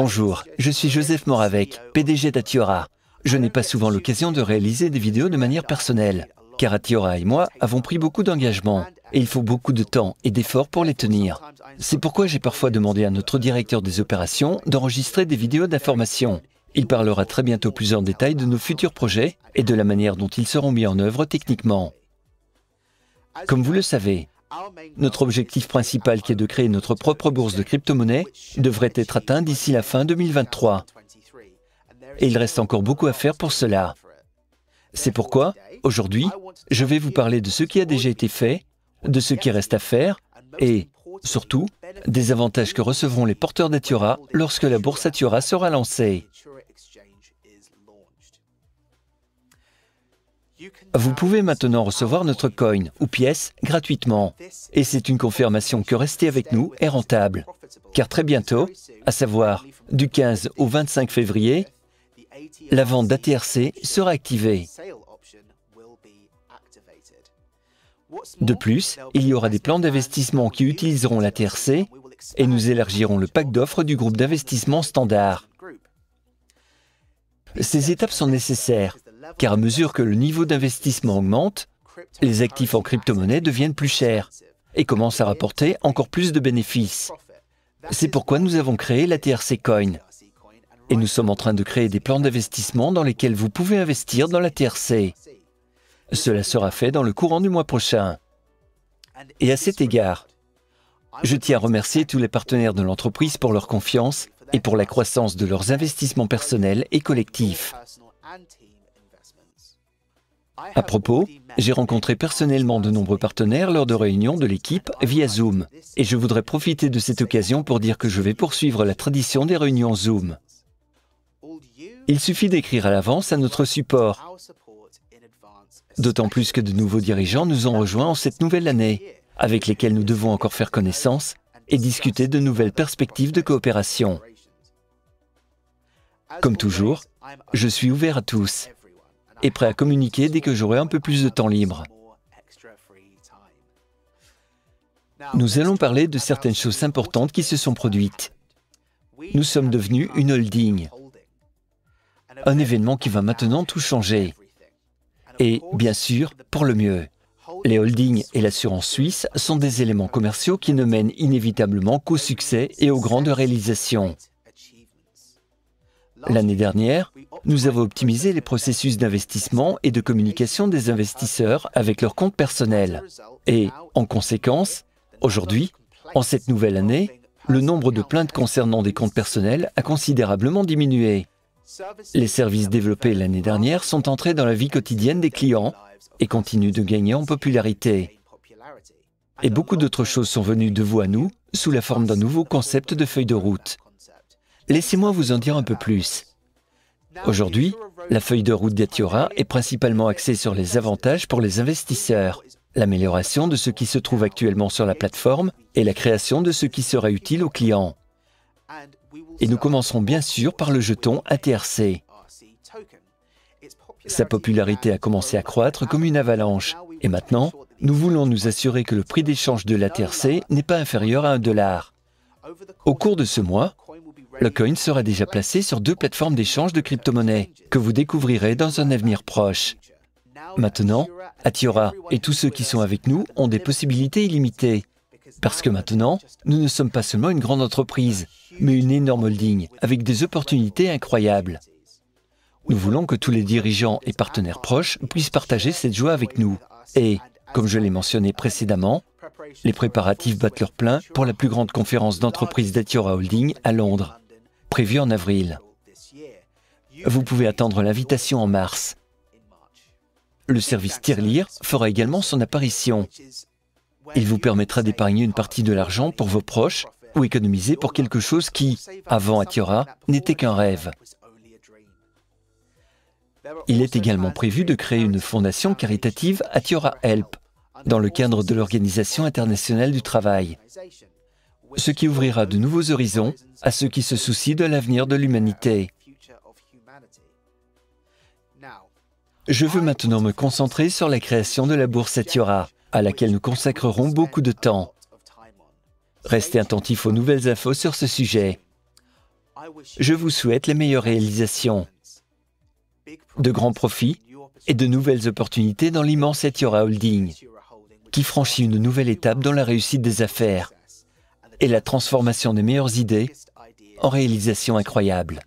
Bonjour, je suis Joseph Moravec, PDG d'Atiora. Je n'ai pas souvent l'occasion de réaliser des vidéos de manière personnelle, car Atiora et moi avons pris beaucoup d'engagements, et il faut beaucoup de temps et d'efforts pour les tenir. C'est pourquoi j'ai parfois demandé à notre directeur des opérations d'enregistrer des vidéos d'information. Il parlera très bientôt plus en détail de nos futurs projets et de la manière dont ils seront mis en œuvre techniquement. Comme vous le savez, notre objectif principal qui est de créer notre propre bourse de crypto-monnaies devrait être atteint d'ici la fin 2023. Et il reste encore beaucoup à faire pour cela. C'est pourquoi, aujourd'hui, je vais vous parler de ce qui a déjà été fait, de ce qui reste à faire et, surtout, des avantages que recevront les porteurs d'Atiora lorsque la bourse Atiora sera lancée. Vous pouvez maintenant recevoir notre coin ou pièce gratuitement. Et c'est une confirmation que rester avec nous est rentable. Car très bientôt, à savoir du 15 au 25 février, la vente d'ATRC sera activée. De plus, il y aura des plans d'investissement qui utiliseront l'ATRC et nous élargirons le pack d'offres du groupe d'investissement standard. Ces étapes sont nécessaires, car à mesure que le niveau d'investissement augmente, les actifs en crypto-monnaie deviennent plus chers et commencent à rapporter encore plus de bénéfices. C'est pourquoi nous avons créé l'ATRC Coin. Et nous sommes en train de créer des plans d'investissement dans lesquels vous pouvez investir dans l'ATRC. Cela sera fait dans le courant du mois prochain. Et à cet égard, je tiens à remercier tous les partenaires de l'entreprise pour leur confiance et pour la croissance de leurs investissements personnels et collectifs. À propos, j'ai rencontré personnellement de nombreux partenaires lors de réunions de l'équipe via Zoom. Et je voudrais profiter de cette occasion pour dire que je vais poursuivre la tradition des réunions Zoom. Il suffit d'écrire à l'avance à notre support. D'autant plus que de nouveaux dirigeants nous ont rejoints en cette nouvelle année, avec lesquels nous devons encore faire connaissance et discuter de nouvelles perspectives de coopération. Comme toujours, je suis ouvert à tous et prêt à communiquer dès que j'aurai un peu plus de temps libre. Nous allons parler de certaines choses importantes qui se sont produites. Nous sommes devenus une holding, un événement qui va maintenant tout changer. Et, bien sûr, pour le mieux. Les holdings et l'assurance suisse sont des éléments commerciaux qui ne mènent inévitablement qu'au succès et aux grandes réalisations. L'année dernière, nous avons optimisé les processus d'investissement et de communication des investisseurs avec leurs comptes personnels. Et, en conséquence, aujourd'hui, en cette nouvelle année, le nombre de plaintes concernant des comptes personnels a considérablement diminué. Les services développés l'année dernière sont entrés dans la vie quotidienne des clients et continuent de gagner en popularité. Et beaucoup d'autres choses sont venues de vous à nous sous la forme d'un nouveau concept de feuille de route. Laissez-moi vous en dire un peu plus. Aujourd'hui, la feuille de route d'Atiora est principalement axée sur les avantages pour les investisseurs, l'amélioration de ce qui se trouve actuellement sur la plateforme et la création de ce qui sera utile aux clients. Et nous commencerons bien sûr par le jeton ATRC. Sa popularité a commencé à croître comme une avalanche. Et maintenant, nous voulons nous assurer que le prix d'échange de l'ATRC n'est pas inférieur à $1. Au cours de ce mois, le coin sera déjà placé sur 2 plateformes d'échange de crypto-monnaies que vous découvrirez dans un avenir proche. Maintenant, Atiora et tous ceux qui sont avec nous ont des possibilités illimitées. Parce que maintenant, nous ne sommes pas seulement une grande entreprise, mais une énorme holding avec des opportunités incroyables. Nous voulons que tous les dirigeants et partenaires proches puissent partager cette joie avec nous. Et, comme je l'ai mentionné précédemment, les préparatifs battent leur plein pour la plus grande conférence d'entreprise d'Atiora Holding à Londres, prévue en avril. Vous pouvez attendre l'invitation en mars. Le service Tirelire fera également son apparition. Il vous permettra d'épargner une partie de l'argent pour vos proches ou économiser pour quelque chose qui, avant Atiora, n'était qu'un rêve. Il est également prévu de créer une fondation caritative Atiora Help dans le cadre de l'Organisation internationale du travail, ce qui ouvrira de nouveaux horizons à ceux qui se soucient de l'avenir de l'humanité. Je veux maintenant me concentrer sur la création de la bourse Atiora, à laquelle nous consacrerons beaucoup de temps. Restez attentifs aux nouvelles infos sur ce sujet. Je vous souhaite les meilleures réalisations, de grands profits et de nouvelles opportunités dans l'immense Etiora Holding, qui franchit une nouvelle étape dans la réussite des affaires et la transformation des meilleures idées en réalisations incroyables.